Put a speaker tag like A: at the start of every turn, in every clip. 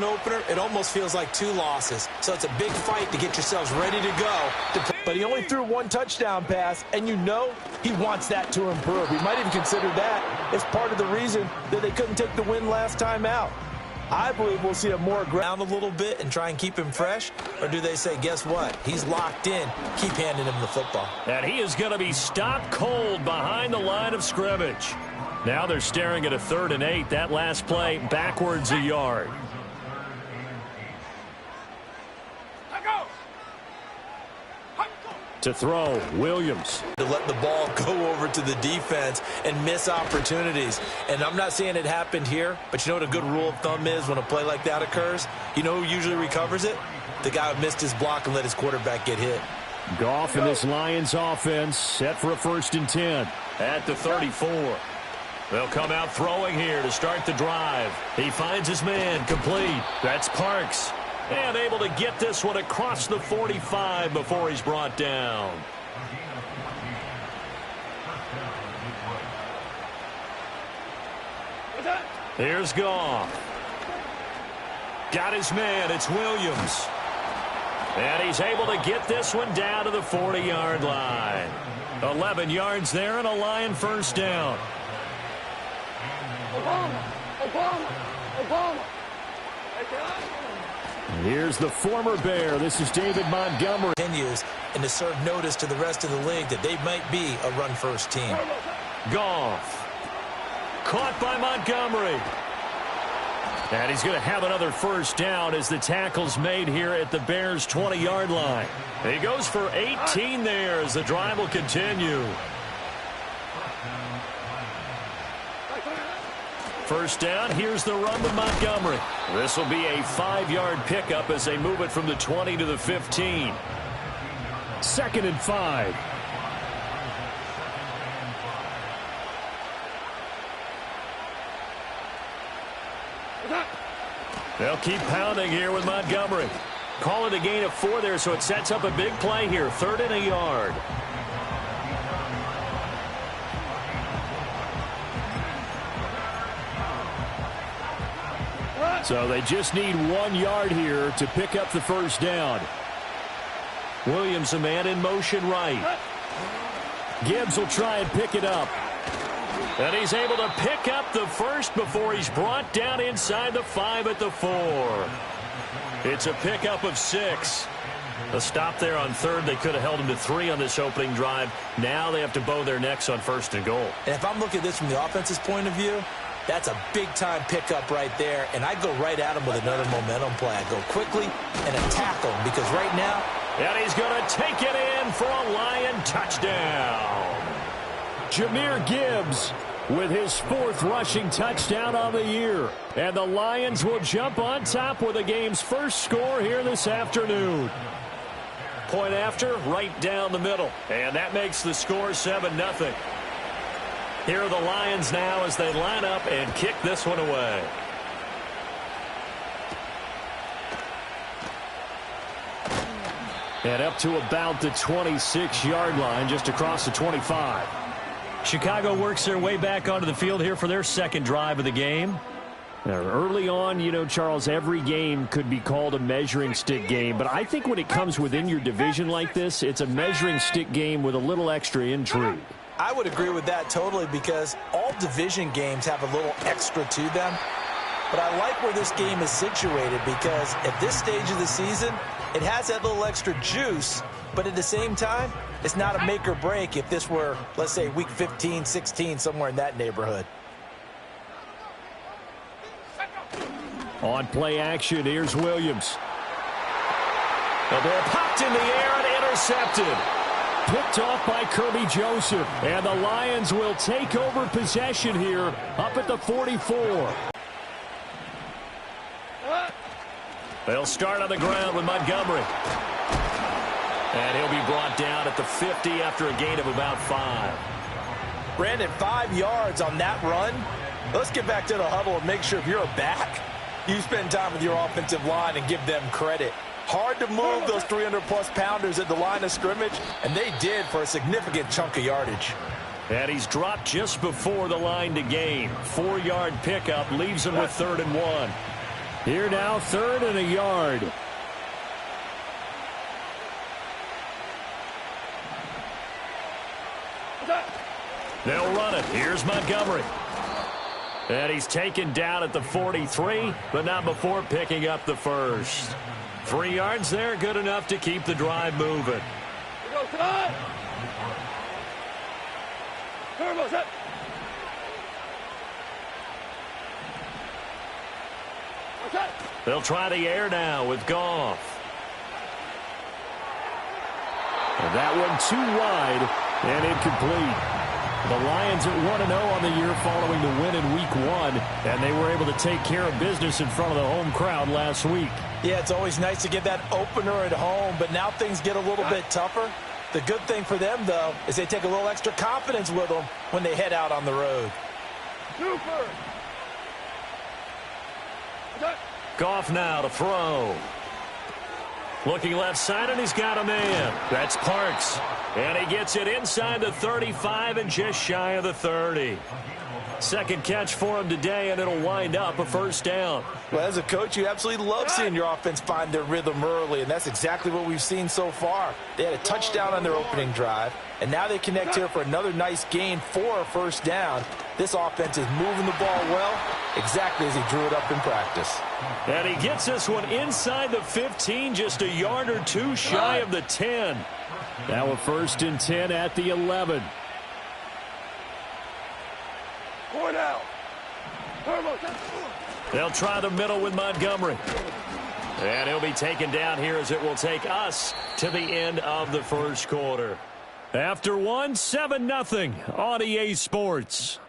A: opener, it almost feels like 2 losses. So it's a big fight to get yourselves ready to go.
B: But he only threw 1 touchdown pass, and you know he wants that to improve. He might even consider that as part of the reason that they couldn't take the win last time out. I believe we'll see a more
A: ground a little bit and try and keep him fresh, or do they say, guess what? He's locked in. Keep handing him the football.
C: And he is going to be stopped cold behind the line of scrimmage. Now they're staring at a 3rd and 8. That last play backwards a yard. To throw, Williams.
A: To let the ball go over to the defense and miss opportunities. And I'm not saying it happened here, but you know what a good rule of thumb is when a play like that occurs? You know who usually recovers it? The guy who missed his block and let his quarterback get hit.
C: Goff and this Lions offense set for a 1st and 10 at the 34. They'll come out throwing here to start the drive. He finds his man complete. That's Parks. And able to get this one across the 45 before he's brought down. Here's Goff. Got his man. It's Williams. And he's able to get this one down to the 40-yard line. 11 yards there and a Lion 1st down. Here's the former Bear. This is David Montgomery.
A: Continues and to serve notice to the rest of the league that they might be a run-first team.
C: Goff. Caught by Montgomery. And he's going to have another 1st down as the tackle's made here at the Bears' 20-yard line. He goes for 18 there as the drive will continue. 1st down, here's the run with Montgomery. This will be a 5-yard pickup as they move it from the 20 to the 15. 2nd and 5. They'll keep pounding here with Montgomery. Call it a gain of 4 there, so it sets up a big play here. 3rd and a yard. So they just need 1 yard here to pick up the 1st down. Williams, a man in motion right. Gibbs will try and pick it up. And he's able to pick up the 1st before he's brought down inside the 5 at the 4. It's a pickup of 6. A stop there on 3rd. They could have held him to 3 on this opening drive. Now they have to bow their necks on 1st and goal.
A: And if I'm looking at this from the offense's point of view, that's a big-time pickup right there, and I go right at him with another momentum play. I go quickly and attack him because right now...
C: And he's going to take it in for a Lion touchdown. Jahmyr Gibbs with his 4th rushing touchdown on the year. And the Lions will jump on top with the game's 1st score here this afternoon. Point after, right down the middle. And that makes the score 7-0. Here are the Lions now as they line up and kick this one away. And up to about the 26-yard line, just across the 25. Chicago works their way back onto the field here for their 2nd drive of the game. Now, early on, you know, Charles, every game could be called a measuring stick game. But I think when it comes within your division like this, it's a measuring stick game with a little extra intrigue.
A: I would agree with that totally because all division games have a little extra to them. But I like where this game is situated because at this stage of the season, it has that little extra juice, but at the same time, it's not a make or break if this were, let's say, week 15, 16, somewhere in that neighborhood.
C: On play action, here's Williams. The ball popped in the air and intercepted. Picked off by Kirby Joseph. And the Lions will take over possession here up at the 44. They'll start on the ground with Montgomery. And he'll be brought down at the 50 after a gain of about 5.
A: Brandon, 5 yards on that run. Let's get back to the huddle and make sure if you're a back, you spend time with your offensive line and give them credit. Hard to move those 300-plus pounders at the line of scrimmage, and they did for a significant chunk of yardage.
C: And he's dropped just before the line to gain. 4-yard pickup leaves him with 3rd and 1. Here now, 3rd and a yard. They'll run it. Here's Montgomery. And he's taken down at the 43, but not before picking up the first. 3 yards there, good enough to keep the drive moving. They'll try the air now with Goff. And that one too wide and incomplete. The Lions at 1-0 on the year following the win in Week 1, and they were able to take care of business in front of the home crowd last week.
A: Yeah, it's always nice to get that opener at home, but now things get a little bit tougher. The good thing for them, though, is they take a little extra confidence with them when they head out on the road.
C: Goff now to throw. Looking left side, and he's got a man. That's Parks. And he gets it inside the 35 and just shy of the 30. Second catch for him today, and it'll wind up a first down.
A: Well, as a coach, you absolutely love seeing your offense find their rhythm early, and that's exactly what we've seen so far. They had a touchdown on their opening drive, and now they connect here for another nice gain for a first down. This offense is moving the ball well, exactly as he drew it up in practice.
C: And he gets this one inside the 15, just a yard or two shy of the 10. Now a 1st and 10 at the 11. They'll try the middle with Montgomery. And he'll be taken down here as it will take us to the end of the first quarter. After one, 7-0 on EA Sports.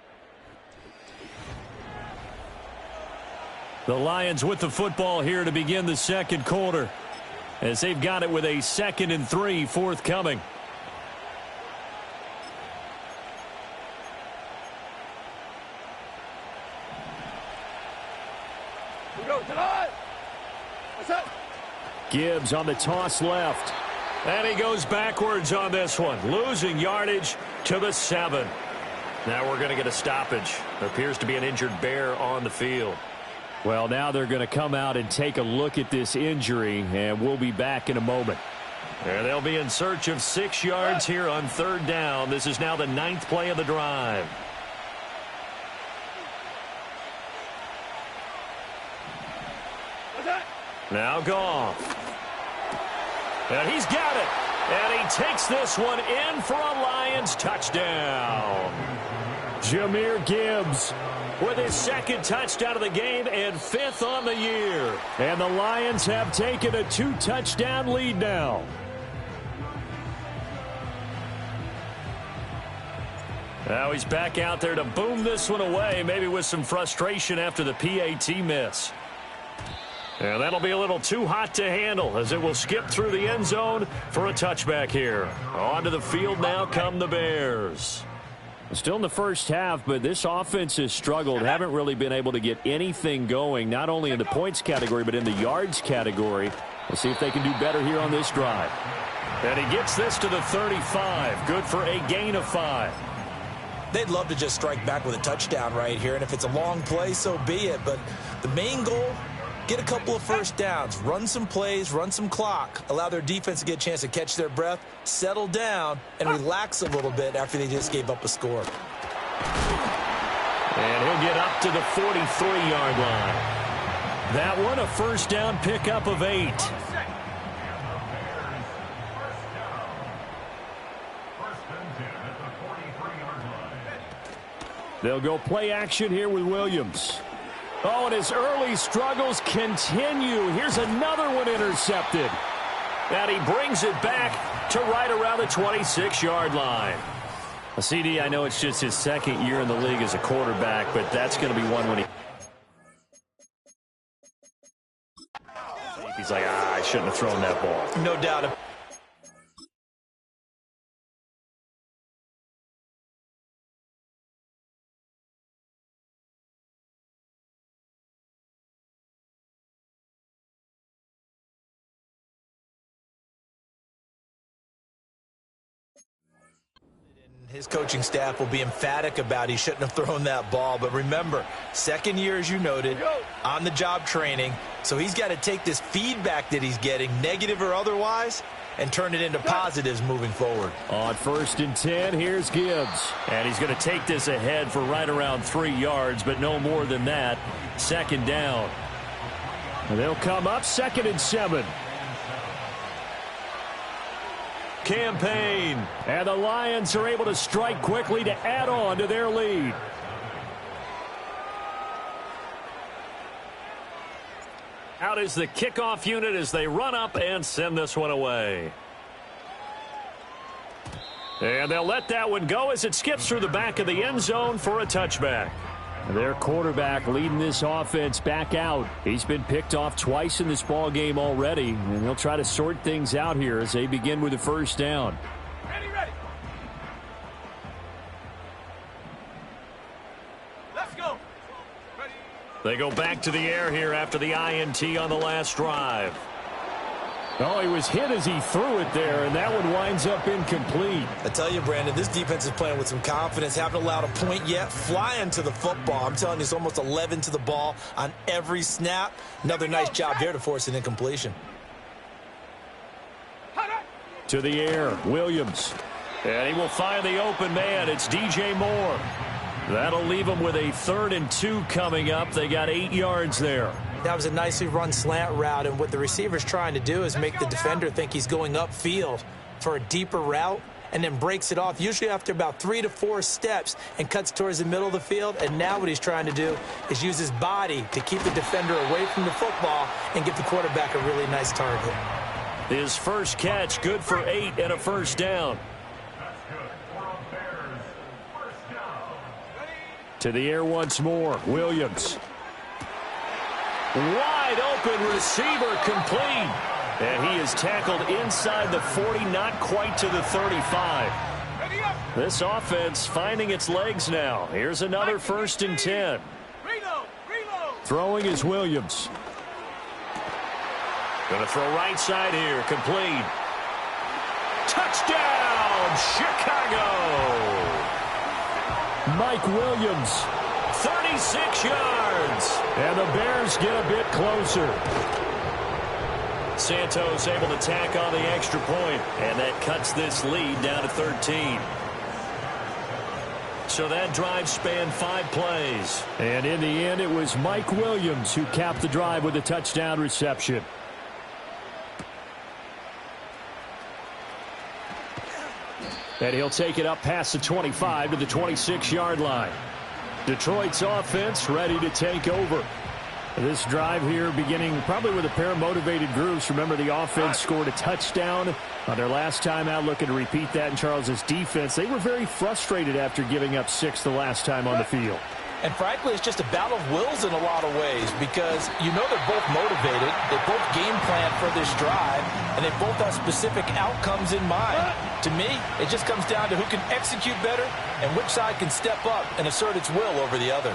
C: The Lions with the football here to begin the second quarter, as they've got it with a 2nd and 3 forthcoming. Gibbs on the toss left. And he goes backwards on this one, losing yardage to the 7. Now we're going to get a stoppage. There appears to be an injured Bear on the field. Well, now they're going to come out and take a look at this injury, and we'll be back in a moment. And they'll be in search of 6 yards here on 3rd down. This is now the 9th play of the drive. Now Goff. And he's got it. And he takes this one in for a Lions touchdown. Jahmyr Gibbs with his 2nd touchdown of the game and 5th on the year. And the Lions have taken a 2-touchdown lead now. Now he's back out there to boom this one away, maybe with some frustration after the PAT miss. And that'll be a little too hot to handle as it will skip through the end zone for a touchback here. Onto the field now come the Bears. Still in the first half, but this offense has struggled. Haven't really been able to get anything going, not only in the points category, but in the yards category. We'll see if they can do better here on this drive. And he gets this to the 35. Good for a gain of 5.
A: They'd love to just strike back with a touchdown right here, and if it's a long play, so be it. But the main goal, get a couple of first downs, run some plays, run some clock, allow their defense to get a chance to catch their breath, settle down, and relax a little bit after they just gave up a score.
C: And he'll get up to the 43-yard line. That one a first down pickup of 8. They'll go play action here with Williams. Oh, and his early struggles continue. Here's another one intercepted. And he brings it back to right around the 26-yard line. CD, I know it's just his 2nd year in the league as a quarterback, but that's going to be one when he's like, I shouldn't have thrown that ball.
A: No doubt. His coaching staff will be emphatic about he shouldn't have thrown that ball. But remember, second year, as you noted, on-the-job training. So he's got to take this feedback that he's getting, negative or otherwise, and turn it into positives moving forward.
C: On 1st and 10, here's Gibbs. And he's going to take this ahead for right around 3 yards, but no more than that. 2nd down. And they'll come up 2nd and 7. Campaign. And the Lions are able to strike quickly to add on to their lead. Out is the kickoff unit as they run up and send this one away. And they'll let that one go as it skips through the back of the end zone for a touchback. Their quarterback leading this offense back out. He's been picked off twice in this ball game already, and they'll try to sort things out here as they begin with the 1st down.
B: Ready. Let's go. Ready.
C: They go back to the air here after the INT on the last drive. Oh, he was hit as he threw it there, and that one winds up incomplete.
A: I tell you, Brandon, this defense is playing with some confidence. Haven't allowed a point yet. Flying to the football. I'm telling you, it's almost 11 to the ball on every snap. Another nice job there to force an incompletion.
C: To the air, Williams. And he will find the open man. It's DJ Moore. That'll leave him with a 3rd and 2 coming up. They got 8 yards there.
A: That was a nicely run slant route, and what the receiver's trying to do is make the defender think he's going upfield for a deeper route and then breaks it off, usually after about 3 to 4 steps, and cuts towards the middle of the field. And now what he's trying to do is use his body to keep the defender away from the football and give the quarterback a really nice target.
C: His first catch, good for 8 and a 1st down. To the air once more, Williams. Wide open receiver complete. And he is tackled inside the 40, not quite to the 35. This offense finding its legs now. Here's another 1st and 10. Throwing is Williams. Going to throw right side here, complete. Touchdown, Chicago! Mike Williams, 36 yards. And the Bears get a bit closer. Santos able to tack on the extra point, and that cuts this lead down to 13. So that drive spanned 5 plays. And in the end, it was Mike Williams who capped the drive with a touchdown reception. And he'll take it up past the 25 to the 26-yard line. Detroit's offense ready to take over. This drive here beginning probably with a pair of motivated groups. Remember, the offense scored a touchdown on their last time out, looking to repeat that in Charles's defense. They were very frustrated after giving up 6 the last time on the field.
A: And frankly, it's just a battle of wills in a lot of ways, because you know they're both motivated, they both game plan for this drive, and they both have specific outcomes in mind. To me, it just comes down to who can execute better and which side can step up and assert its will over the other.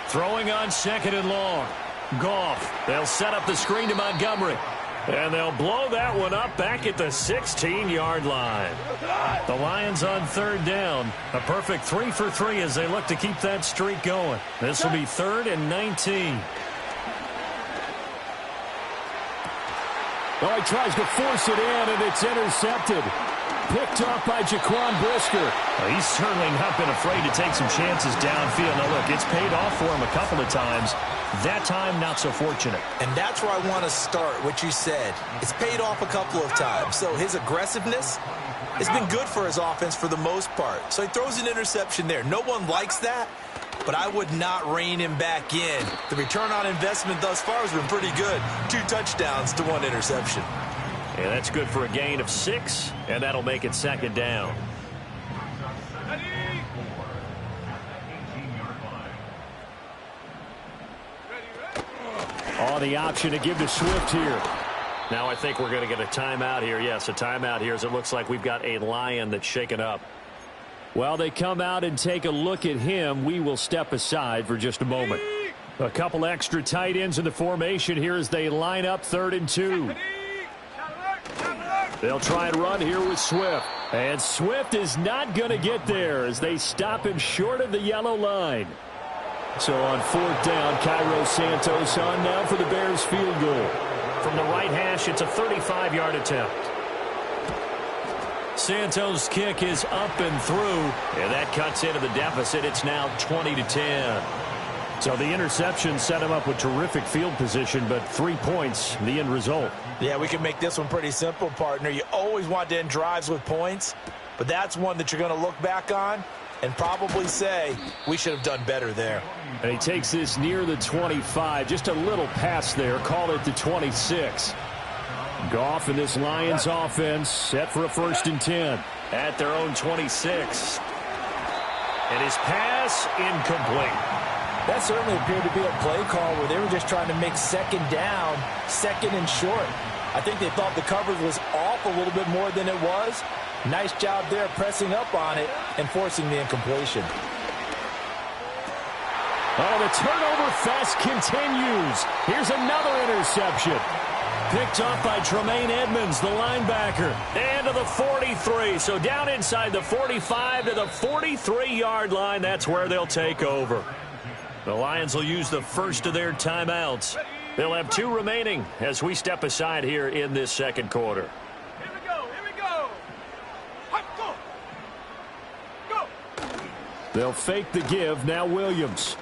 C: Throwing on 2nd and long. Goff. They'll set up the screen to Montgomery. And they'll blow that one up back at the 16-yard line. The Lions on 3rd down. A perfect 3 for 3 as they look to keep that streak going. This will be 3rd and 19. Oh, he tries to force it in, and it's intercepted. Picked off by Jaquan Brisker. Well, he's certainly not been afraid to take some chances downfield. Now, look, it's paid off for him a couple of times. That time, not so fortunate.
A: And that's where I want to start, what you said. It's paid off a couple of times. So his aggressiveness has been good for his offense for the most part. So he throws an interception there. No one likes that, but I would not rein him back in. The return on investment thus far has been pretty good. 2 touchdowns to 1 interception.
C: And that's good for a gain of 6, and that'll make it 2nd down. Oh, the option to give to Swift here. Now I think we're going to get a timeout here. Yes, a timeout here as it looks like we've got a Lion that's shaken up. While they come out and take a look at him, we will step aside for just a moment. A couple extra tight ends in the formation here as they line up 3rd and 2. They'll try and run here with Swift. And Swift is not going to get there as they stop him short of the yellow line. So on 4th down, Cairo Santos on now for the Bears field goal.
D: From the right hash, it's a 35-yard attempt.
C: Santos' kick is up and through, and that cuts into the deficit. It's now 20-10.
D: So the interception set him up with terrific field position, but 3 points, the end result.
B: Yeah, we can make this one pretty simple, partner. You always want to end drives with points, but that's one that you're going to look back on and probably say, we should have done better there.
C: And he takes this near the 25, just a little pass there, call it the 26. Goff and this Lions offense set for a 1st and 10 at their own 26. And his pass incomplete.
B: That certainly appeared to be a play call where they were just trying to make 2nd down, 2nd and short. I think they thought the coverage was off a little bit more than it was. Nice job there pressing up on it and forcing the incompletion.
C: Oh, the turnover fest continues. Here's another interception. Picked off by Tremaine Edmonds, the linebacker. And to the 43. So down inside the 45 to the 43-yard line. That's where they'll take over. The Lions will use the first of their timeouts. They'll have 2 remaining as we step aside here in this 2nd quarter.
E: Here we go, here we go. Go. Go.
C: They'll fake the give. Now Williams.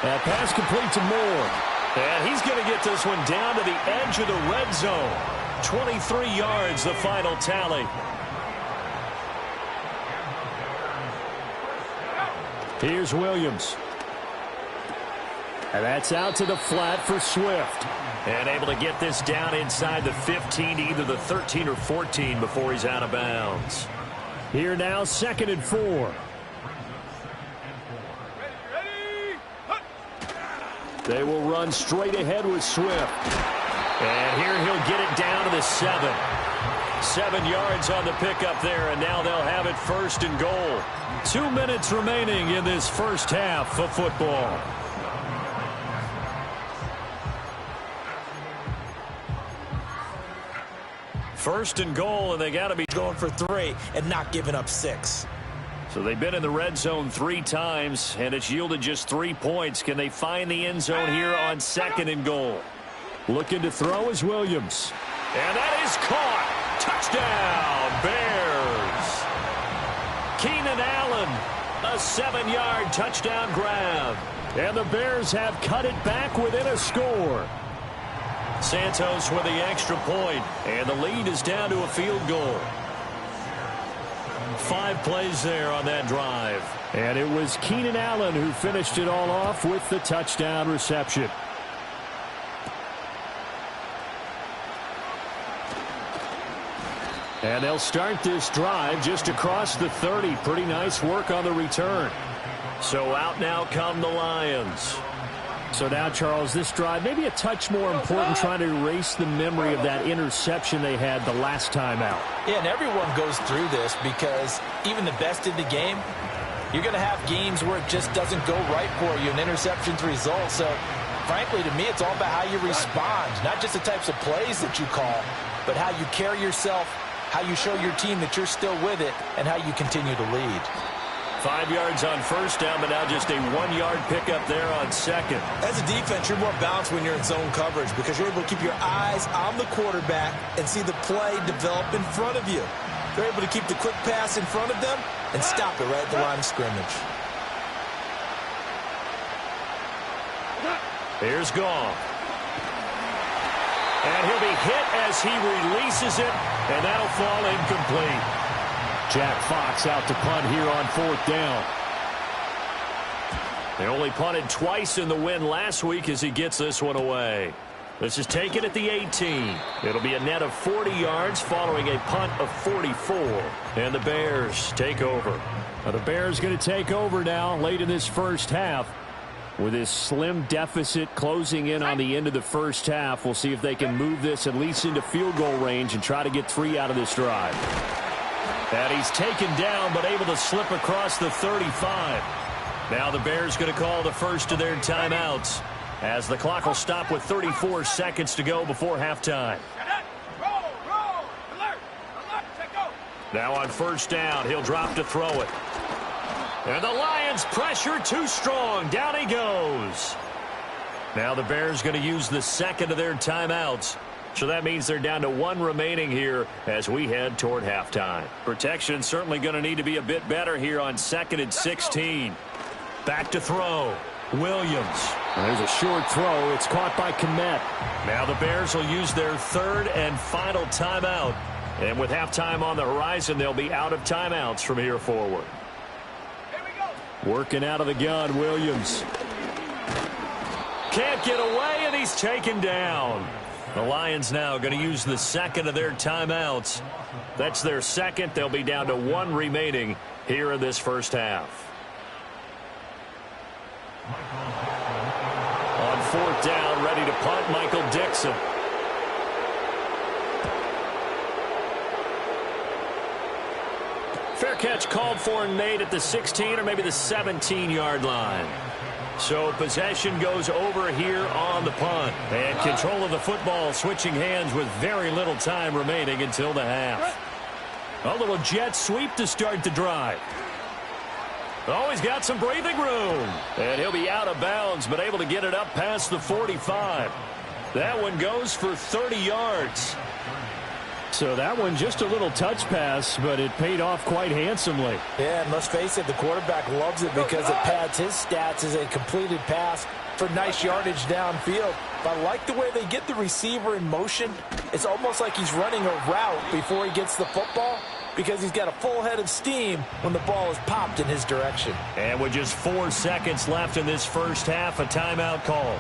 C: That pass complete to Moore. And he's going to get this one down to the edge of the red zone. 23 yards, the final tally. Here's Williams. And that's out to the flat for Swift. And able to get this down inside the 15, either the 13 or 14 before he's out of bounds. Here now, 2nd and 4. They will run straight ahead with Swift. And here he'll get it down to the 7. 7 yards on the pickup there, and now they'll have it 1st and goal. 2 minutes remaining in this first half of football. First and goal, and they got to be
B: Going for 3 and not giving up 6.
C: So they've been in the red zone 3 times, and it's yielded just 3 points. Can they find the end zone here on 2nd and goal? Looking to throw is Williams. And that is caught. Touchdown, Bears. Keenan Allen, a 7-yard touchdown grab. And the Bears have cut it back within a score. Santos with the extra point, and the lead is down to a field goal. 5 plays there on that drive. And it was Keenan Allen who finished it all off with the touchdown reception. And they'll start this drive just across the 30. Pretty nice work on the return. So out now come the Lions.
D: So now, Charles, this drive maybe a touch more important, trying to erase the memory of that interception they had the last time out.
B: Yeah, and everyone goes through this because even the best in the game, you're going to have games where it just doesn't go right for you, and interceptions result. So, frankly, to me, it's all about how you respond, not just the types of plays that you call, but how you carry yourself, how you show your team that you're still with it, and how you continue to lead.
C: 5 yards on 1st down, but now just a 1-yard pickup there on 2nd.
B: As a defense, you're more balanced when you're in zone coverage because you're able to keep your eyes on the quarterback and see the play develop in front of you. They're able to keep the quick pass in front of them and stop it right at the line of scrimmage.
C: Here's Goff. And he'll be hit as he releases it, and that'll fall incomplete. Jack Fox out to punt here on 4th down. They only punted twice in the win last week as he gets this one away. This is taken at the 18. It'll be a net of 40 yards following a punt of 44. And the Bears take over.
D: Now the Bears going to take over now late in this first half. With this slim deficit closing in on the end of the first half, we'll see if they can move this at least into field goal range and try to get 3 out of this drive.
C: And he's taken down, but able to slip across the 35. Now the Bears going to call the first of their timeouts as the clock will stop with 34 seconds to go before halftime. Now on first down, he'll drop to throw it. And the Lions pressure too strong. Down he goes. Now the Bears going to use the second of their timeouts. So that means they're down to one remaining here as we head toward halftime. Protection certainly going to need to be a bit better here on 2nd and 16. Back to throw. Williams.
D: There's a short throw. It's caught by Kmet.
C: Now the Bears will use their third and final timeout. And with halftime on the horizon, they'll be out of timeouts from here forward.
E: Here we go.
D: Working out of the gun, Williams.
C: Can't get away, and he's taken down. The Lions now going to use the second of their timeouts. That's their second. They'll be down to one remaining here in this first half. On fourth down, ready to punt, Michael Dixon. Fair catch called for and made at the 16 or maybe the 17-yard line. So possession goes over here on the punt. And control of the football switching hands with very little time remaining until the half. A little jet sweep to start the drive. Oh, he's got some breathing room. And he'll be out of bounds, but able to get it up past the 45. That one goes for 30 yards.
D: So that one just a little touch pass, but it paid off quite handsomely.
A: Yeah, and let's face it, the quarterback loves it because it pads his stats as a completed pass for nice yardage downfield. But I like the way they get the receiver in motion. It's almost like he's running a route before he gets the football because he's got a full head of steam when the ball is popped in his direction.
C: And with just 4 seconds left in this first half, a timeout call.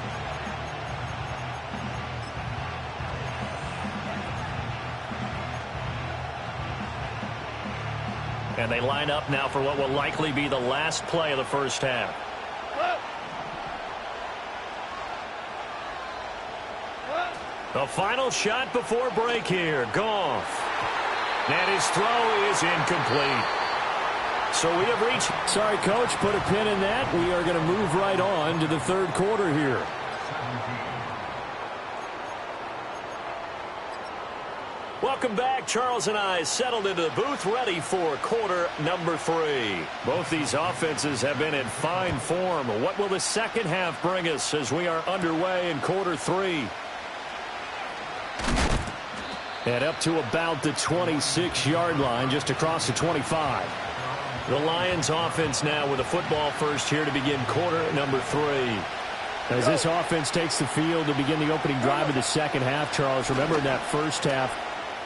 C: And they line up now for what will likely be the last play of the first half. The final shot before break here. Goff. And his throw is incomplete. So we have reached...
D: Sorry, Coach, put a pin in that. We are going to move right on to the third quarter here.
C: Welcome back. Charles and I settled into the booth ready for quarter number 3. Both these offenses have been in fine form. What will the second half bring us as we are underway in quarter 3?
D: And up to about the 26-yard line, just across the 25.
C: The Lions offense now with a football first here to begin quarter number 3.
D: As this offense takes the field to begin the opening drive of the second half, Charles, remember in that first half,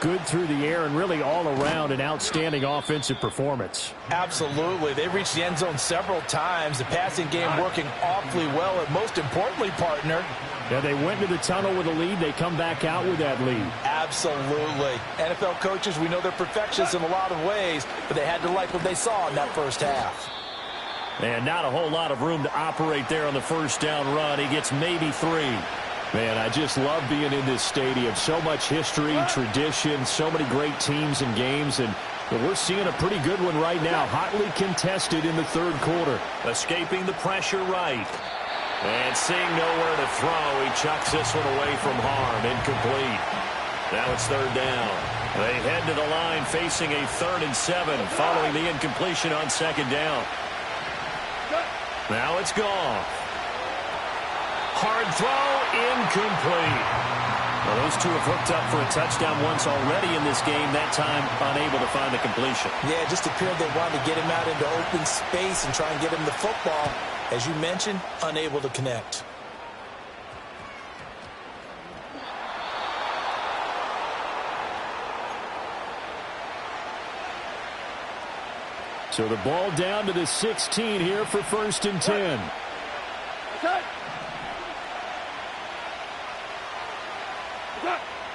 D: good through the air and really all around an outstanding offensive performance.
A: Absolutely. They reached the end zone several times. The passing game working awfully well. And most importantly, partner,
D: yeah, they went into the tunnel with a lead. They come back out with that lead.
A: Absolutely. NFL coaches, we know they're perfectionists in a lot of ways, but they had to like what they saw in that first half.
C: And not a whole lot of room to operate there on the first down run. He gets maybe 3.
D: Man, I just love being in this stadium. So much history, tradition, so many great teams and games, and we're seeing a pretty good one right now, hotly contested in the third quarter.
C: Escaping the pressure right. And seeing nowhere to throw, he chucks this one away from harm. Incomplete. Now it's third down. They head to the line facing a 3rd and 7 following the incompletion on second down. Now it's gone. Hard throw, incomplete. Well, those two have hooked up for a touchdown once already in this game, that time unable to find the completion.
A: Yeah, it just appeared they wanted to get him out into open space and try and get him the football. As you mentioned, unable to connect.
D: So the ball down to the 16 here for 1st and 10.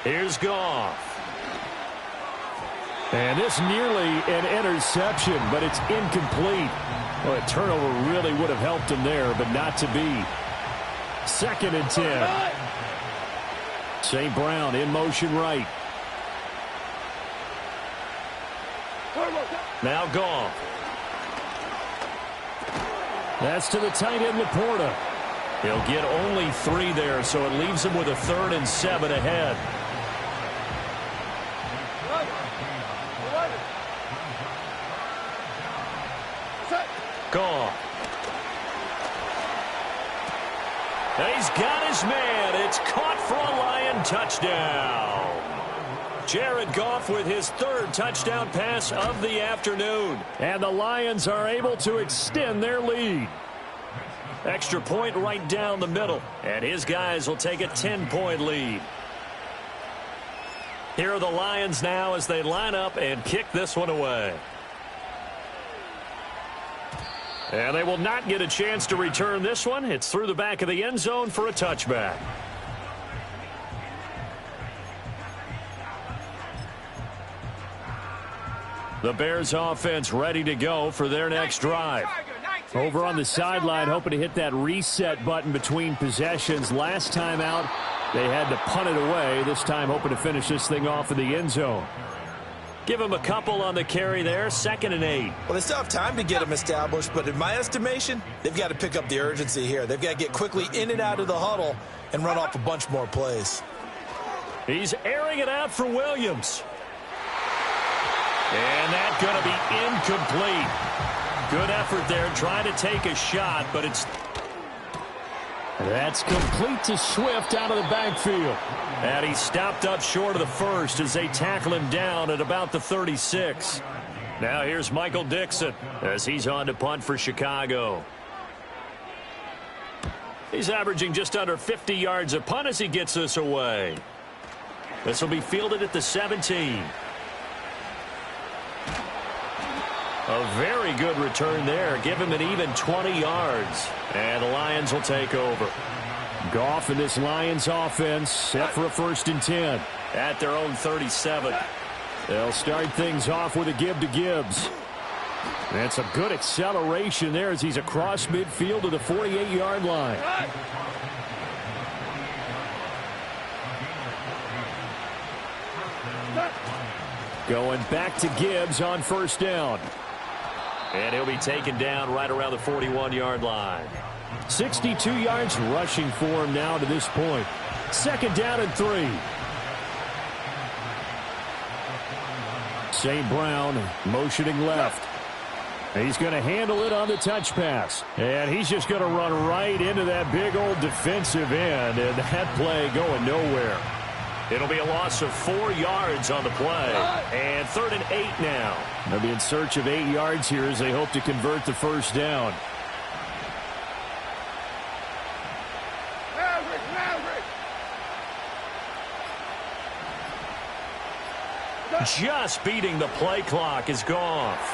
C: Here's Goff.
D: And this nearly an interception, but it's incomplete. Well, a turnover really would have helped him there, but not to be. 2nd and 10. St. Brown in motion right.
C: Now Goff.
D: That's to the tight end, Laporta.
C: He'll get only 3 there, so it leaves him with a 3rd and 7 ahead.
D: off. And he's got his man. It's caught for a Lion touchdown. Jared Goff with his third touchdown pass of the afternoon. And the Lions are able to extend their lead. Extra point right down the middle. And his guys will take a 10-point lead. Here are the Lions now as they line up and kick this one away. And they will not get a chance to return this one. It's through the back of the end zone for a touchback. The Bears offense ready to go for their next drive.
C: Over on the sideline, hoping to hit that reset button between possessions. Last time out, they had to punt it away. This time hoping to finish this thing off in the end zone.
D: Give him a couple on the carry there. 2nd and 8.
A: Well, they still have time to get them established, but in my estimation, they've got to pick up the urgency here. They've got to get quickly in and out of the huddle and run off a bunch more plays.
D: He's airing it out for Williams. And that's going to be incomplete. Good effort there trying to take a shot, but it's...
C: That's complete to Swift out of the backfield.
D: And he stopped up short of the first as they tackle him down at about the 36. Now here's Michael Dixon as he's on to punt for Chicago. He's averaging just under 50 yards a punt as he gets this away. This will be fielded at the 17. A very good return there. Give him an even 20 yards. And the Lions will take over.
C: Goff and this Lions offense set for a 1st and 10.
D: At their own 37.
C: They'll start things off with a give to Gibbs. That's a good acceleration there as he's across midfield to the 48-yard line. Going back to Gibbs on 1st down.
D: And he'll be taken down right around the 41-yard line.
C: 62 yards rushing for him now to this point. 2nd down and 3. St. Brown motioning left. He's going to handle it on the touch pass. And he's just going to run right into that big old defensive end. And that play going nowhere.
D: It'll be a loss of 4 yards on the play. And 3rd and 8 now.
C: They'll be in search of 8 yards here as they hope to convert the 1st down.
D: Just beating the play clock is Goff.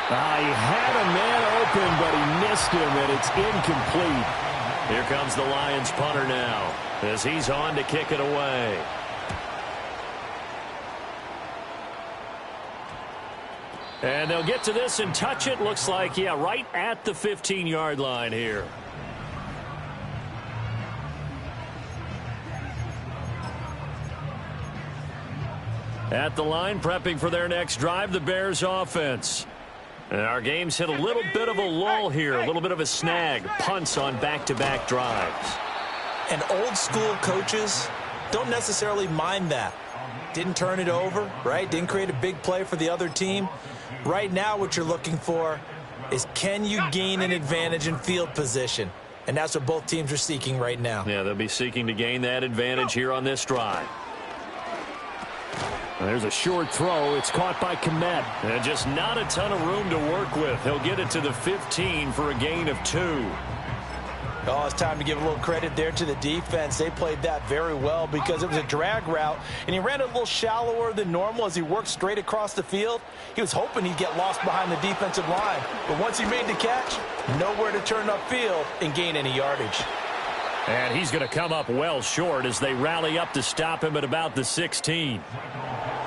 C: He had a man open, but he missed him, and it's incomplete.
D: Here comes the Lions punter now as he's on to kick it away. And they'll get to this and touch it. Looks like, yeah, right at the 15-yard line here. At the line, prepping for their next drive, the Bears offense. And our game's hit a little bit of a lull here, a little bit of a snag. Punts on back-to-back drives.
A: And old-school coaches don't necessarily mind that. Didn't turn it over, right? Didn't create a big play for the other team. Right now, what you're looking for is can you gain an advantage in field position? And that's what both teams are seeking right now.
D: Yeah, they'll be seeking to gain that advantage here on this drive.
C: There's a short throw. It's caught by Kmet.
D: And just not a ton of room to work with. He'll get it to the 15 for a gain of 2.
A: Oh, it's time to give a little credit there to the defense. They played that very well because it was a drag route, and he ran it a little shallower than normal as he worked straight across the field. He was hoping he'd get lost behind the defensive line. But once he made the catch, nowhere to turn upfield and gain any yardage.
D: And he's going to come up well short as they rally up to stop him at about the 16.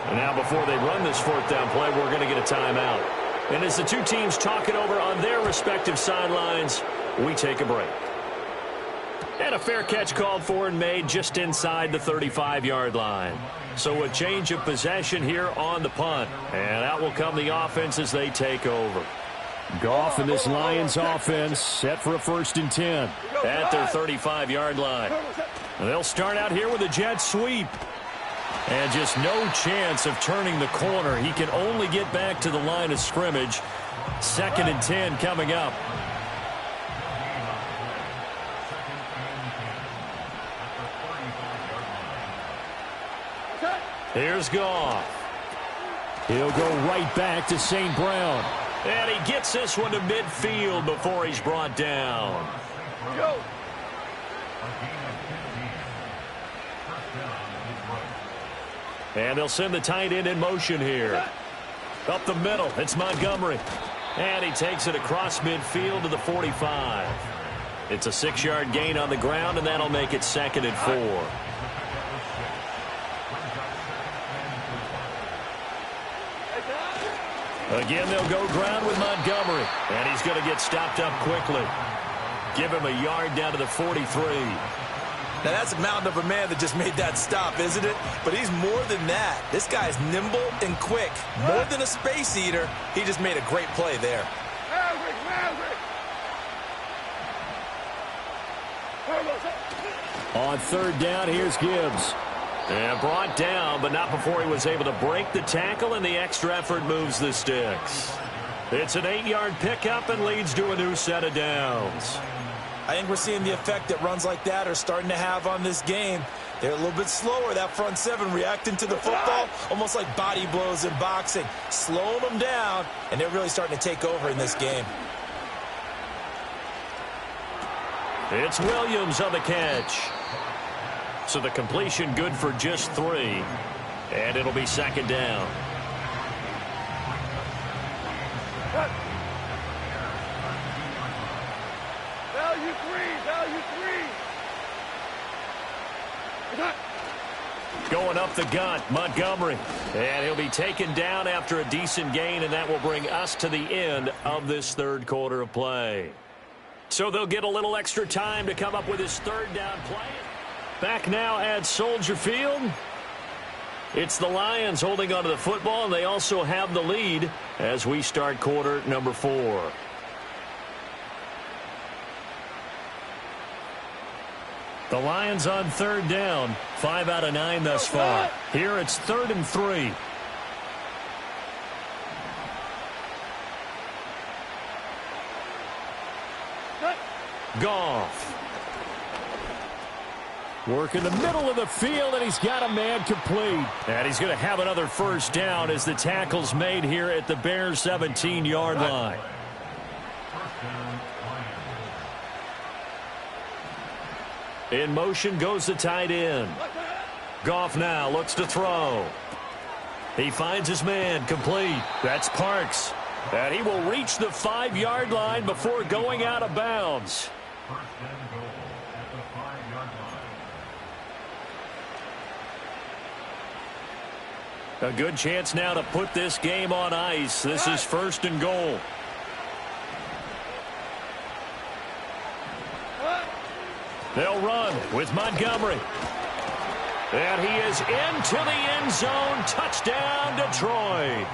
D: And now before they run this 4th down play, we're going to get a timeout. And as the two teams talk it over on their respective sidelines, we take a break. And a fair catch called for and made just inside the 35-yard line. So a change of possession here on the punt. And out will come the offense as they take over.
C: Goff and this Lions offense set for a 1st and 10.
D: At their 35-yard line. They'll start out here with a jet sweep.
C: And just no chance of turning the corner. He can only get back to the line of scrimmage. 2nd and 10 coming up. Here's Goff. He'll go right back to St. Brown. And he gets this one to midfield before he's brought down.
E: Go.
C: And they'll send the tight end in motion here. Up the middle, it's Montgomery. And he takes it across midfield to the 45. It's a 6-yard gain on the ground, and that'll make it 2nd and 4. Again, they'll go ground with Montgomery. And he's going to get stopped up quickly. Give him a yard down to the 43.
A: Now, that's a mountain of a man that just made that stop, isn't it? But he's more than that. This guy's nimble and quick. More than a space eater, he just made a great play there.
C: On 3rd down, here's Gibbs. And brought down, but not before he was able to break the tackle, and the extra effort moves the sticks. It's an 8-yard pickup and leads to a new set of downs.
A: I think we're seeing the effect that runs like that are starting to have on this game. They're a little bit slower, that front 7, reacting to the football, almost like body blows in boxing, slowing them down, and they're really starting to take over in this game.
C: It's Williams on the catch. So the completion good for just 3, and it'll be 2nd down.
E: Value 3.
C: Going up the gut, Montgomery. And he'll be taken down after a decent gain, and that will bring us to the end of this 3rd quarter of play. So they'll get a little extra time to come up with his 3rd down play. Back now at Soldier Field. It's the Lions holding onto the football, and they also have the lead as we start quarter number 4. The Lions on 3rd down. 5 out of 9 thus far. Here it's 3rd and 3. Goff. Work in the middle of the field, and he's got a man complete. And he's going to have another 1st down as the tackle's made here at the Bears' 17-yard line. In motion goes the tight end. Goff now looks to throw. He finds his man complete. That's Parks. And he will reach the 5-yard line before going out of bounds. A good chance now to put this game on ice. This is 1st and goal. They'll run with Montgomery. And he is into the end zone. Touchdown, Detroit.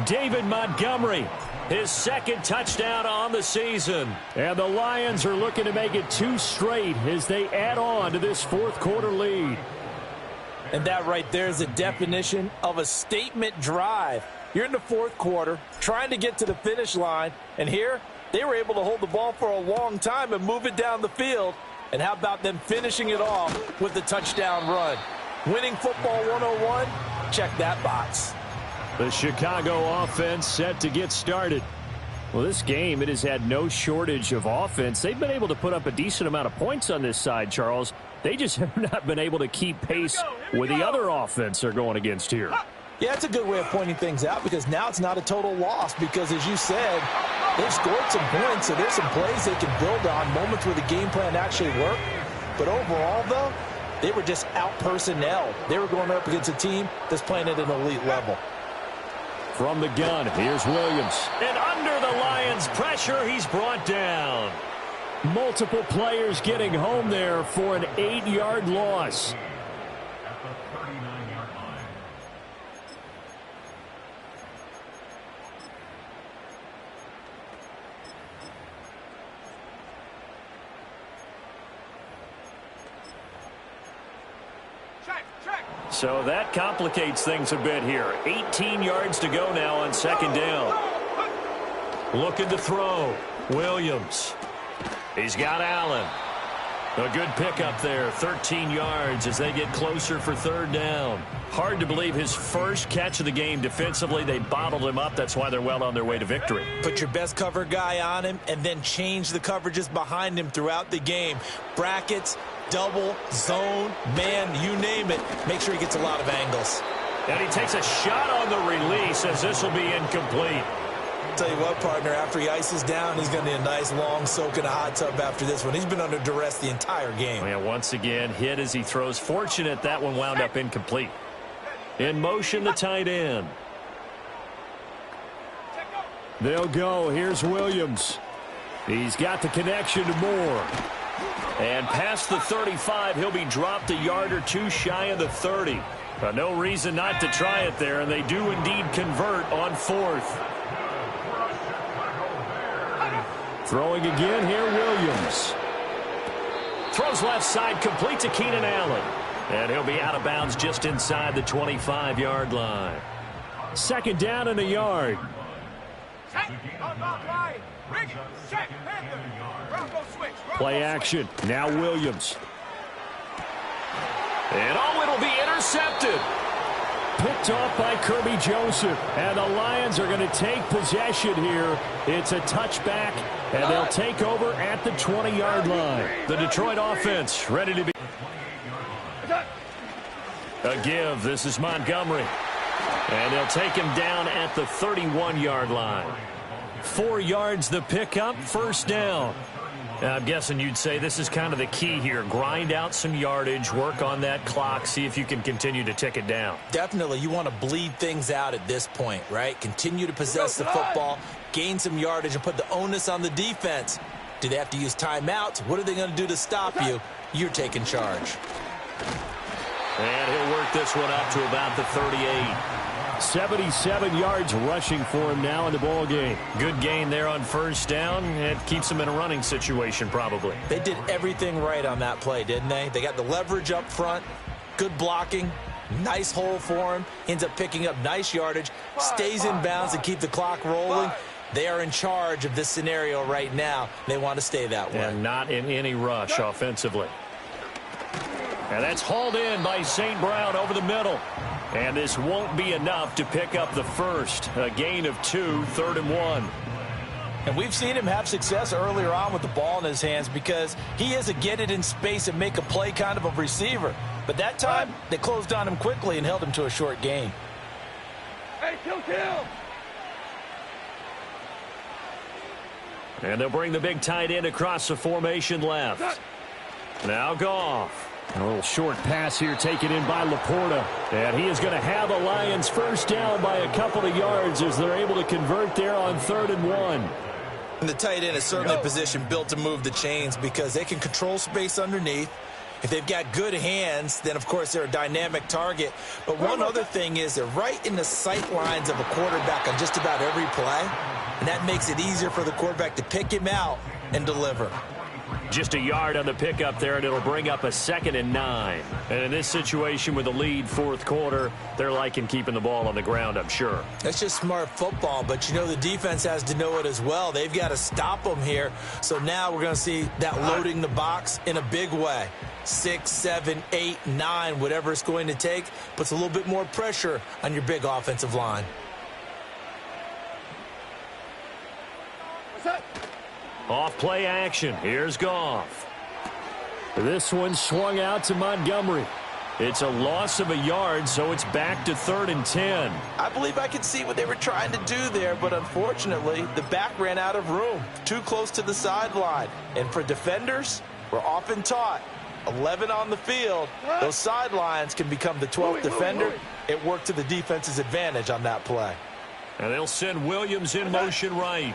C: David Montgomery, his 2nd touchdown on the season. And the Lions are looking to make it 2 straight as they add on to this 4th quarter lead.
A: And that right there is the definition of a statement drive. You're in the 4th quarter, trying to get to the finish line, and here they were able to hold the ball for a long time and move it down the field. And how about them finishing it off with the touchdown run? Winning football 101, check that box.
C: The Chicago offense set to get started.
D: Well, this game, it has had no shortage of offense. They've been able to put up a decent amount of points on this side, Charles. They just have not been able to keep pace with the other offense they're going against here.
A: Yeah, that's a good way of pointing things out because now it's not a total loss because, as you said, they've scored some points, so there's some plays they can build on, moments where the game plan actually worked. But overall, though, they were just out-personnel. They were going up against a team that's playing at an elite level.
C: From the gun, here's Williams. And under the Lions' pressure, he's brought down.
D: Multiple players getting home there for an 8-yard loss.
C: So that complicates things a bit here. 18 yards to go now on second down. Looking to throw. Williams. He's got Allen. A good pickup there. 13 yards as they get closer for third down. Hard to believe his first catch of the game defensively. They bottled him up. That's why they're well on their way to victory.
A: Put your best cover guy on him and then change the coverages behind him throughout the game. Brackets, double, zone, man, you name it. Make sure he gets a lot of angles.
C: And he takes a shot on the release as this will be incomplete.
A: Tell you what, partner, after he ices down, he's going to need a nice long soak in a hot tub after this one. He's been under duress the entire game.
C: And once again, hit as he throws. Fortunate that one wound up incomplete. In motion, the tight end.
D: They'll go. Here's Williams. He's got the connection to Moore.
C: And past the 35, he'll be dropped a yard or two shy of the 30. But no reason not to try it there, and they do indeed convert on fourth.
D: Throwing again here, Williams.
C: Throws left side, complete to Keenan Allen. And he'll be out of bounds just inside the 25-yard line.
D: Second down and a yard. Play action. Now Williams.
C: And it'll be intercepted.
D: Picked off by Kirby Joseph. And the Lions are going to take possession here. It's a touchback, and they'll take over at the 20-yard line.
C: The Detroit offense ready to be. A give. This is Montgomery. And they'll take him down at the 31-yard line. 4 yards the pickup, first down. I'm guessing you'd say this is kind of the key here. Grind out some yardage, work on that clock, see if you can continue to tick it down.
A: Definitely, you want to bleed things out at this point, right? Continue to possess the football, gain some yardage, and put the onus on the defense. Do they have to use timeouts? What are they going to do to stop you? You're taking charge.
C: And he'll work this one up to about the 38.
D: 77 yards rushing for him now in the ball game.
C: Good gain there on first down. It keeps him in a running situation probably.
A: They did everything right on that play, didn't they? They got the leverage up front, good blocking, nice hole for him, ends up picking up nice yardage, stays in bounds to keep the clock rolling. They are in charge of this scenario right now. They want to stay that way.
C: And not in any rush offensively. And that's hauled in by St. Brown over the middle. And this won't be enough to pick up the first. A gain of 2, 3rd and 1.
A: And we've seen him have success earlier on with the ball in his hands because he is a get it in space and make a play kind of a receiver. But that time, they closed on him quickly and held him to a short gain.
E: Hey, kill!
C: And they'll bring the big tight end across the formation left. Now Goff.
D: A little short pass here taken in by Laporta. And he is going to have a Lions first down by a couple of yards as they're able to convert there on 3rd and 1.
A: And the tight end is certainly a position built to move the chains because they can control space underneath. If they've got good hands, then, of course, they're a dynamic target. But one other thing is they're right in the sight lines of a quarterback on just about every play. And that makes it easier for the quarterback to pick him out and deliver.
C: Just a yard on the pickup there, and it'll bring up a 2nd and 9. And in this situation with the lead 4th quarter, they're liking keeping the ball on the ground, I'm sure.
A: That's just smart football, but you know the defense has to know it as well. They've got to stop them here. So now we're going to see that loading the box in a big way. 6, 7, 8, 9, whatever it's going to take, puts a little bit more pressure on your big offensive line.
C: Off play action. Here's Goff.
D: This one swung out to Montgomery.
C: It's a loss of a yard, so it's back to 3rd and 10.
A: I believe I could see what they were trying to do there, but unfortunately, the back ran out of room. Too close to the sideline. And for defenders, we're often taught, 11 on the field, those sidelines can become the 12th defender. It worked to the defense's advantage on that play.
C: And they'll send Williams in motion right.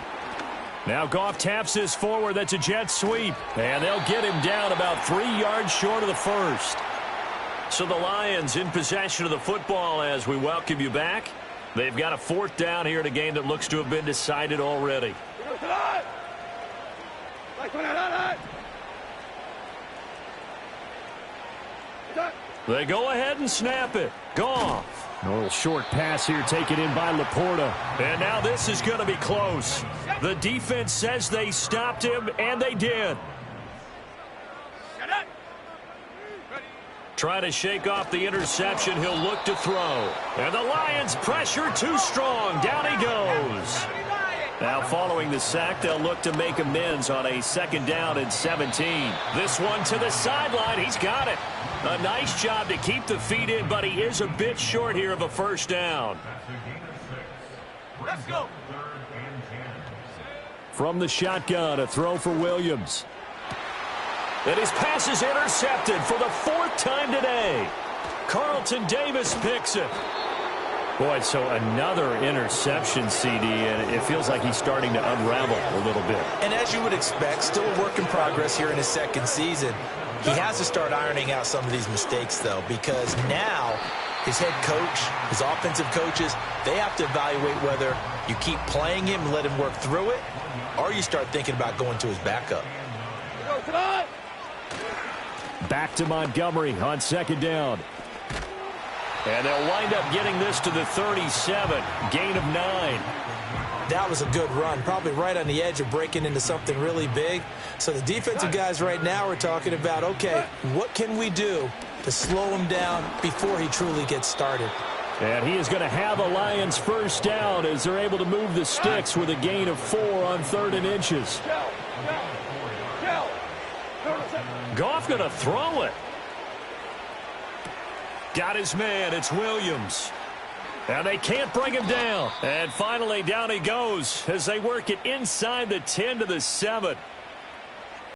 C: Now Goff taps this forward. That's a jet sweep. And they'll get him down about 3 yards short of the first. So the Lions in possession of the football as we welcome you back. They've got a 4th down here in a game that looks to have been decided already. They go ahead and snap it. Goff. A little short pass here taken in by Laporta. And now this is going to be close. The defense says they stopped him, and they did. Trying to shake off the interception. He'll look to throw. And the Lions pressure too strong. Down he goes. Now following the sack, they'll look to make amends on a 2nd down and 17. This one to the sideline. He's got it. A nice job to keep the feet in, but he is a bit short here of a 1st down.
E: Let's go.
C: From the shotgun, a throw for Williams. And his pass is intercepted for the 4th time today. Carlton Davis picks it. Boy, so another interception, CD, and it feels like he's starting to unravel a little bit.
A: And as you would expect, still a work in progress here in his 2nd season. He has to start ironing out some of these mistakes, though, because now his head coach, his offensive coaches, they have to evaluate whether you keep playing him and let him work through it, or you start thinking about going to his backup.
C: Back to Montgomery on 2nd down. And they'll wind up getting this to the 37. Gain of 9.
A: That was a good run, probably right on the edge of breaking into something really big. So the defensive guys right now are talking about, okay, what can we do to slow him down before he truly gets started?
C: And he is going to have a Lions 1st down as they're able to move the sticks with a gain of 4 on 3rd and inches. Goff going to throw it. Got his man. It's Williams. And they can't bring him down. And finally, down he goes as they work it inside the 10 to the 7.